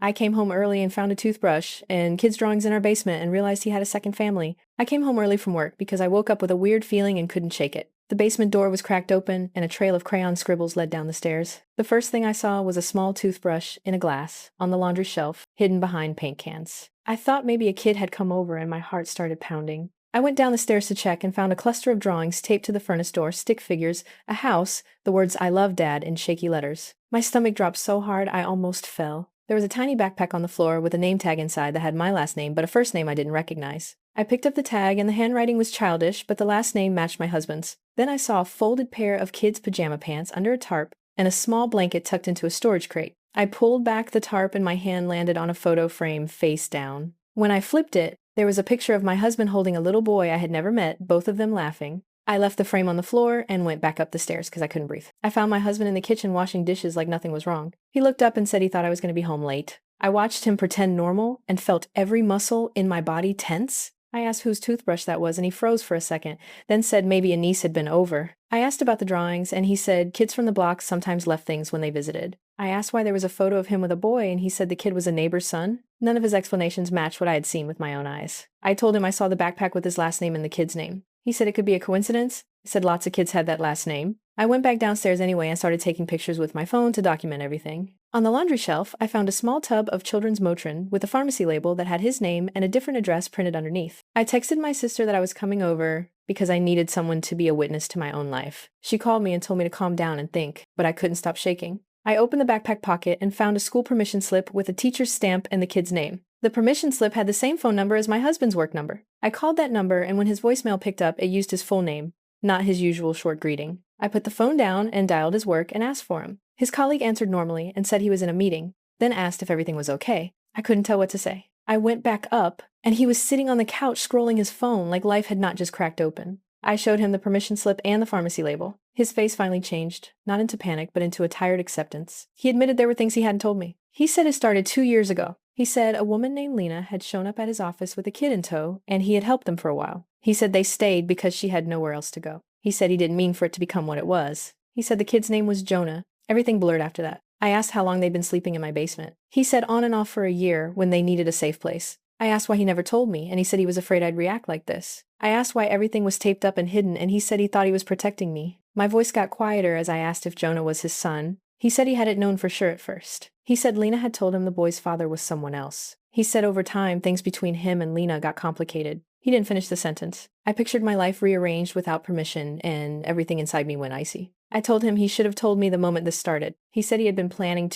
I came home early and found a toothbrush and kids' drawings in our basement and realized he had a second family. I came home early from work because I woke up with a weird feeling and couldn't shake it. The basement door was cracked open and a trail of crayon scribbles led down the stairs. The first thing I saw was a small toothbrush in a glass on the laundry shelf, hidden behind paint cans. I thought maybe a kid had come over and my heart started pounding. I went down the stairs to check and found a cluster of drawings taped to the furnace door, stick figures, a house, the words "I love Dad" in shaky letters. My stomach dropped so hard I almost fell. There was a tiny backpack on the floor with a name tag inside that had my last name, but a first name I didn't recognize. I picked up the tag and the handwriting was childish, but the last name matched my husband's. Then I saw a folded pair of kids' pajama pants under a tarp and a small blanket tucked into a storage crate. I pulled back the tarp and my hand landed on a photo frame face down. When I flipped it, there was a picture of my husband holding a little boy I had never met, both of them laughing. I left the frame on the floor and went back up the stairs because I couldn't breathe. I found my husband in the kitchen washing dishes like nothing was wrong. He looked up and said he thought I was going to be home late. I watched him pretend normal and felt every muscle in my body tense. I asked whose toothbrush that was and he froze for a second, then said maybe a niece had been over. I asked about the drawings and he said kids from the block sometimes left things when they visited. I asked why there was a photo of him with a boy and he said the kid was a neighbor's son. None of his explanations matched what I had seen with my own eyes. I told him I saw the backpack with his last name and the kid's name. He said it could be a coincidence. He said lots of kids had that last name. I went back downstairs anyway and started taking pictures with my phone to document everything. On the laundry shelf, I found a small tub of children's Motrin with a pharmacy label that had his name and a different address printed underneath. I texted my sister that I was coming over because I needed someone to be a witness to my own life. She called me and told me to calm down and think, but I couldn't stop shaking. I opened the backpack pocket and found a school permission slip with a teacher's stamp and the kid's name. The permission slip had the same phone number as my husband's work number. I called that number and when his voicemail picked up, it used his full name, not his usual short greeting. I put the phone down and dialed his work and asked for him. His colleague answered normally and said he was in a meeting, then asked if everything was okay. I couldn't tell what to say. I went back up, and he was sitting on the couch scrolling his phone like life had not just cracked open. I showed him the permission slip and the pharmacy label. His face finally changed, not into panic, but into a tired acceptance. He admitted there were things he hadn't told me. He said it started 2 years ago. He said a woman named Lena had shown up at his office with a kid in tow, and he had helped them for a while. He said they stayed because she had nowhere else to go. He said he didn't mean for it to become what it was. He said the kid's name was Jonah. Everything blurred after that. I asked how long they'd been sleeping in my basement. He said on and off for a year when they needed a safe place. I asked why he never told me, and he said he was afraid I'd react like this. I asked why everything was taped up and hidden, and he said he thought he was protecting me. My voice got quieter as I asked if Jonah was his son. He said he hadn't known for sure at first. He said Lena had told him the boy's father was someone else. He said over time, things between him and Lena got complicated. He didn't finish the sentence. I pictured my life rearranged without permission, and everything inside me went icy. I told him he should have told me the moment this started. He said he had been planning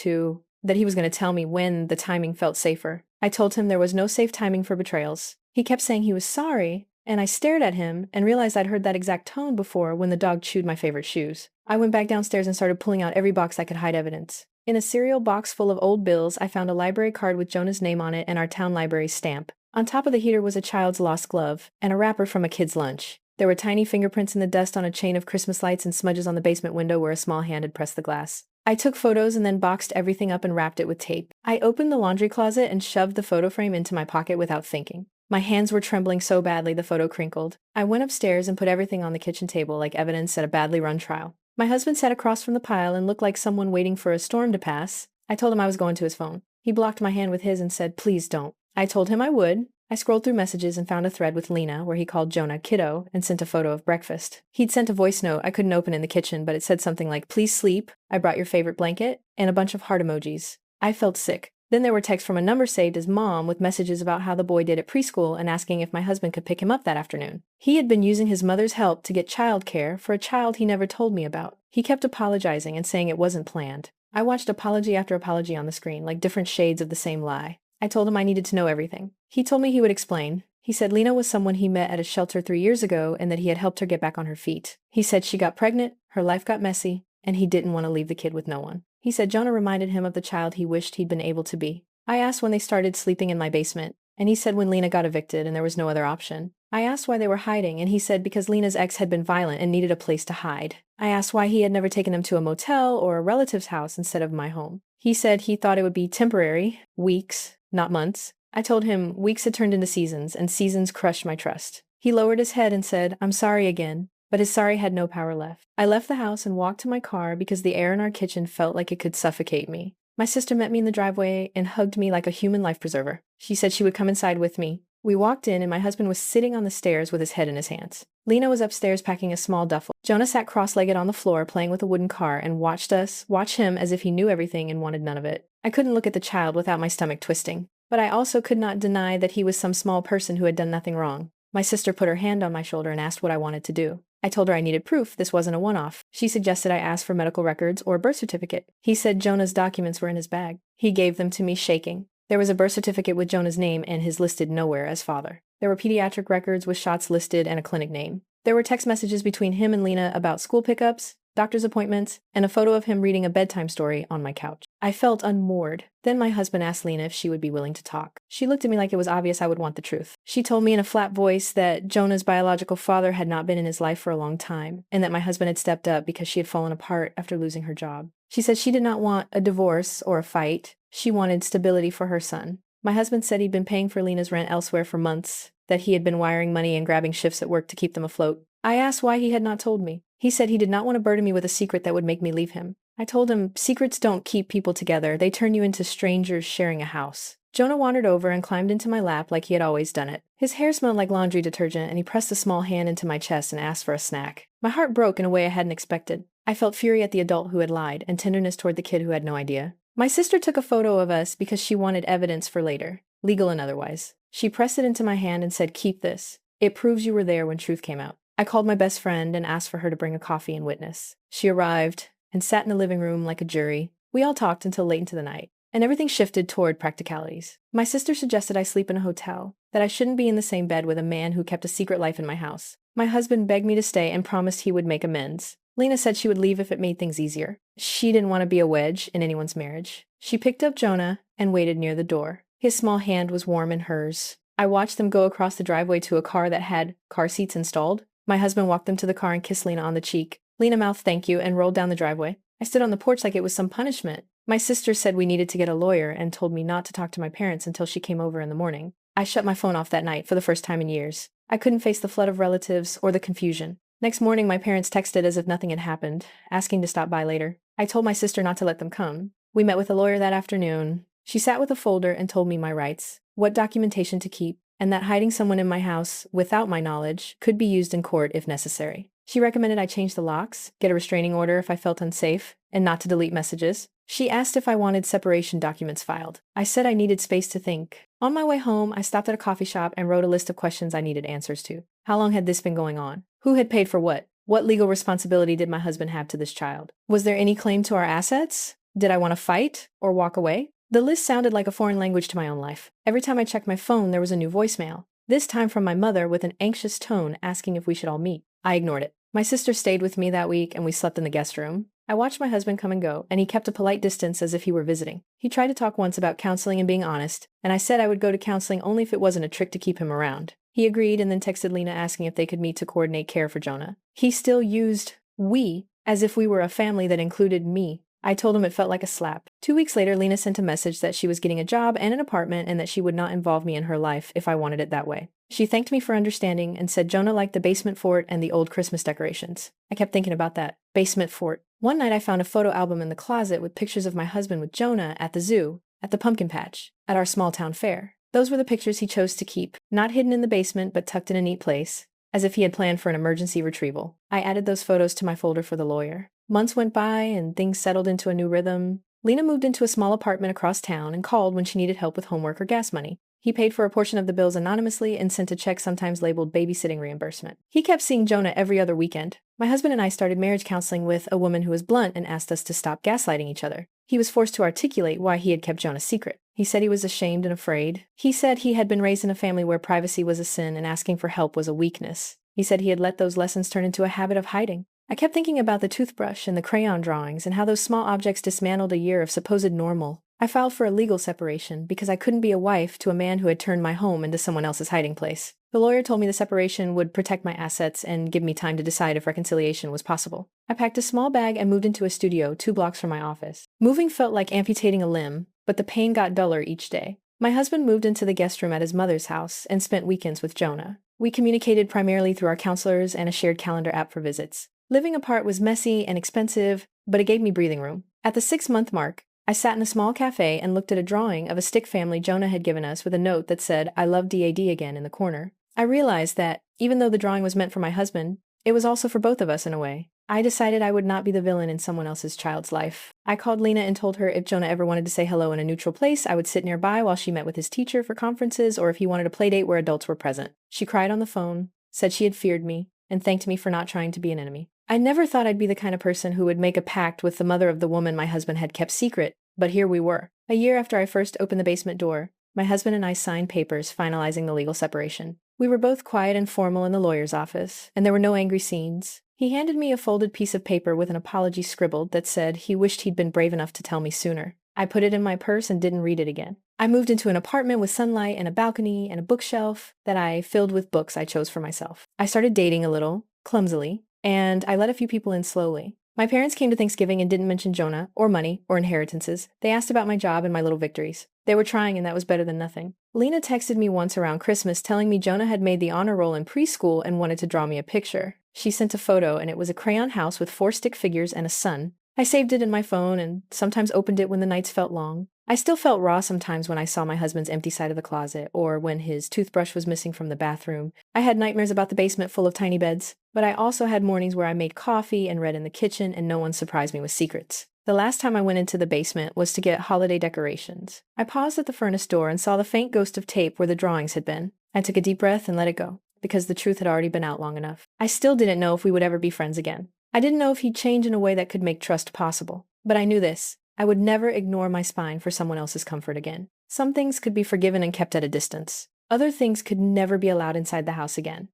that he was going to tell me when the timing felt safer. I told him there was no safe timing for betrayals. He kept saying he was sorry, and I stared at him and realized I'd heard that exact tone before when the dog chewed my favorite shoes. I went back downstairs and started pulling out every box that could hide evidence. In a cereal box full of old bills, I found a library card with Jonah's name on it and our town library's stamp. On top of the heater was a child's lost glove and a wrapper from a kid's lunch. There were tiny fingerprints in the dust on a chain of Christmas lights and smudges on the basement window where a small hand had pressed the glass. I took photos and then boxed everything up and wrapped it with tape. I opened the laundry closet and shoved the photo frame into my pocket without thinking. My hands were trembling so badly the photo crinkled. I went upstairs and put everything on the kitchen table like evidence at a badly run trial. My husband sat across from the pile and looked like someone waiting for a storm to pass. I told him I was going to his phone. He blocked my hand with his and said, "Please don't." I told him I would. I scrolled through messages and found a thread with Lena where he called Jonah kiddo and sent a photo of breakfast. He'd sent a voice note I couldn't open in the kitchen, but it said something like, "Please sleep, I brought your favorite blanket," and a bunch of heart emojis. I felt sick. Then there were texts from a number saved as Mom with messages about how the boy did at preschool and asking if my husband could pick him up that afternoon. He had been using his mother's help to get childcare for a child he never told me about. He kept apologizing and saying it wasn't planned. I watched apology after apology on the screen, like different shades of the same lie. I told him I needed to know everything. He told me he would explain. He said Lena was someone he met at a shelter 3 years ago and that he had helped her get back on her feet. He said she got pregnant, her life got messy, and he didn't want to leave the kid with no one. He said Jonah reminded him of the child he wished he'd been able to be. I asked when they started sleeping in my basement, and he said when Lena got evicted and there was no other option. I asked why they were hiding, and he said because Lena's ex had been violent and needed a place to hide. I asked why he had never taken them to a motel or a relative's house instead of my home. He said he thought it would be temporary, weeks, not months. I told him weeks had turned into seasons, and seasons crushed my trust. He lowered his head and said, "I'm sorry again," but his sorry had no power left. I left the house and walked to my car because the air in our kitchen felt like it could suffocate me. My sister met me in the driveway and hugged me like a human life preserver. She said she would come inside with me. We walked in and my husband was sitting on the stairs with his head in his hands. Lena was upstairs packing a small duffel. Jonah sat cross-legged on the floor playing with a wooden car and watched us watch him as if he knew everything and wanted none of it. I couldn't look at the child without my stomach twisting. But I also could not deny that he was some small person who had done nothing wrong. My sister put her hand on my shoulder and asked what I wanted to do. I told her I needed proof this wasn't a one-off. She suggested I ask for medical records or a birth certificate. He said Jonah's documents were in his bag. He gave them to me shaking. There was a birth certificate with Jonah's name and his listed nowhere as father. There were pediatric records with shots listed and a clinic name. There were text messages between him and Lena about school pickups, doctor's appointments, and a photo of him reading a bedtime story on my couch. I felt unmoored. Then my husband asked Lena if she would be willing to talk. She looked at me like it was obvious I would want the truth. She told me in a flat voice that Jonah's biological father had not been in his life for a long time, and that my husband had stepped up because she had fallen apart after losing her job. She said she did not want a divorce or a fight. She wanted stability for her son. My husband said he'd been paying for Lena's rent elsewhere for months, that he had been wiring money and grabbing shifts at work to keep them afloat. I asked why he had not told me. He said he did not want to burden me with a secret that would make me leave him. I told him secrets don't keep people together. They turn you into strangers sharing a house. Jonah wandered over and climbed into my lap like he had always done it. His hair smelled like laundry detergent, and he pressed a small hand into my chest and asked for a snack. My heart broke in a way I hadn't expected. I felt fury at the adult who had lied and tenderness toward the kid who had no idea. My sister took a photo of us because she wanted evidence for later, legal and otherwise. She pressed it into my hand and said, "Keep this. It proves you were there when truth came out." I called my best friend and asked for her to bring a coffee and witness. She arrived and sat in the living room like a jury. We all talked until late into the night, and everything shifted toward practicalities. My sister suggested I sleep in a hotel, that I shouldn't be in the same bed with a man who kept a secret life in my house. My husband begged me to stay and promised he would make amends. Lena said she would leave if it made things easier. She didn't want to be a wedge in anyone's marriage. She picked up Jonah and waited near the door. His small hand was warm in hers. I watched them go across the driveway to a car that had car seats installed. My husband walked them to the car and kissed Lena on the cheek. Lena mouthed thank you and rolled down the driveway. I stood on the porch like it was some punishment. My sister said we needed to get a lawyer and told me not to talk to my parents until she came over in the morning. I shut my phone off that night for the first time in years. I couldn't face the flood of relatives or the confusion. Next morning, my parents texted as if nothing had happened, asking to stop by later. I told my sister not to let them come. We met with a lawyer that afternoon. She sat with a folder and told me my rights, what documentation to keep, and that hiding someone in my house without my knowledge could be used in court if necessary. She recommended I change the locks, get a restraining order if I felt unsafe, and not to delete messages. She asked if I wanted separation documents filed. I said I needed space to think. On my way home, I stopped at a coffee shop and wrote a list of questions I needed answers to. How long had this been going on? Who had paid for what? What legal responsibility did my husband have to this child? Was there any claim to our assets? Did I want to fight or walk away? The list sounded like a foreign language to my own life. Every time I checked my phone, there was a new voicemail, this time from my mother with an anxious tone asking if we should all meet. I ignored it. My sister stayed with me that week and we slept in the guest room. I watched my husband come and go, and he kept a polite distance as if he were visiting. He tried to talk once about counseling and being honest, and I said I would go to counseling only if it wasn't a trick to keep him around. He agreed and then texted Lena asking if they could meet to coordinate care for Jonah. He still used we as if we were a family that included me. I told him it felt like a slap. 2 weeks later, Lena sent a message that she was getting a job and an apartment and that she would not involve me in her life if I wanted it that way. She thanked me for understanding and said Jonah liked the basement fort and the old Christmas decorations. I kept thinking about that. Basement fort. One night I found a photo album in the closet with pictures of my husband with Jonah at the zoo, at the pumpkin patch, at our small town fair. Those were the pictures he chose to keep, not hidden in the basement but tucked in a neat place, as if he had planned for an emergency retrieval. I added those photos to my folder for the lawyer. Months went by and things settled into a new rhythm. Lena moved into a small apartment across town and called when she needed help with homework or gas money. He paid for a portion of the bills anonymously and sent a check sometimes labeled babysitting reimbursement. He kept seeing Jonah every other weekend. My husband and I started marriage counseling with a woman who was blunt and asked us to stop gaslighting each other. He was forced to articulate why he had kept Jonah secret. He said he was ashamed and afraid. He said he had been raised in a family where privacy was a sin and asking for help was a weakness. He said he had let those lessons turn into a habit of hiding. I kept thinking about the toothbrush and the crayon drawings and how those small objects dismantled a year of supposed normal. I filed for a legal separation because I couldn't be a wife to a man who had turned my home into someone else's hiding place. The lawyer told me the separation would protect my assets and give me time to decide if reconciliation was possible. I packed a small bag and moved into a studio 2 blocks from my office. Moving felt like amputating a limb, but the pain got duller each day. My husband moved into the guest room at his mother's house and spent weekends with Jonah. We communicated primarily through our counselors and a shared calendar app for visits. Living apart was messy and expensive, but it gave me breathing room. At the 6-month mark, I sat in a small cafe and looked at a drawing of a stick family Jonah had given us with a note that said, "I love DAD again" in the corner. I realized that, even though the drawing was meant for my husband, it was also for both of us in a way. I decided I would not be the villain in someone else's child's life. I called Lena and told her if Jonah ever wanted to say hello in a neutral place, I would sit nearby while she met with his teacher for conferences or if he wanted a play date where adults were present. She cried on the phone, said she had feared me, and thanked me for not trying to be an enemy. I never thought I'd be the kind of person who would make a pact with the mother of the woman my husband had kept secret, but here we were. A year after I first opened the basement door, my husband and I signed papers finalizing the legal separation. We were both quiet and formal in the lawyer's office, and there were no angry scenes. He handed me a folded piece of paper with an apology scribbled that said he wished he'd been brave enough to tell me sooner. I put it in my purse and didn't read it again. I moved into an apartment with sunlight and a balcony and a bookshelf that I filled with books I chose for myself. I started dating a little, clumsily, and I let a few people in slowly. My parents came to Thanksgiving and didn't mention Jonah, or money, or inheritances. They asked about my job and my little victories. They were trying, and that was better than nothing. Lena texted me once around Christmas telling me Jonah had made the honor roll in preschool and wanted to draw me a picture. She sent a photo, and it was a crayon house with 4 stick figures and a sun. I saved it in my phone and sometimes opened it when the nights felt long. I still felt raw sometimes when I saw my husband's empty side of the closet, or when his toothbrush was missing from the bathroom. I had nightmares about the basement full of tiny beds, but I also had mornings where I made coffee and read in the kitchen and no one surprised me with secrets. The last time I went into the basement was to get holiday decorations. I paused at the furnace door and saw the faint ghost of tape where the drawings had been. I took a deep breath and let it go, because the truth had already been out long enough. I still didn't know if we would ever be friends again. I didn't know if he'd change in a way that could make trust possible. But I knew this. I would never ignore my spine for someone else's comfort again. Some things could be forgiven and kept at a distance. Other things could never be allowed inside the house again.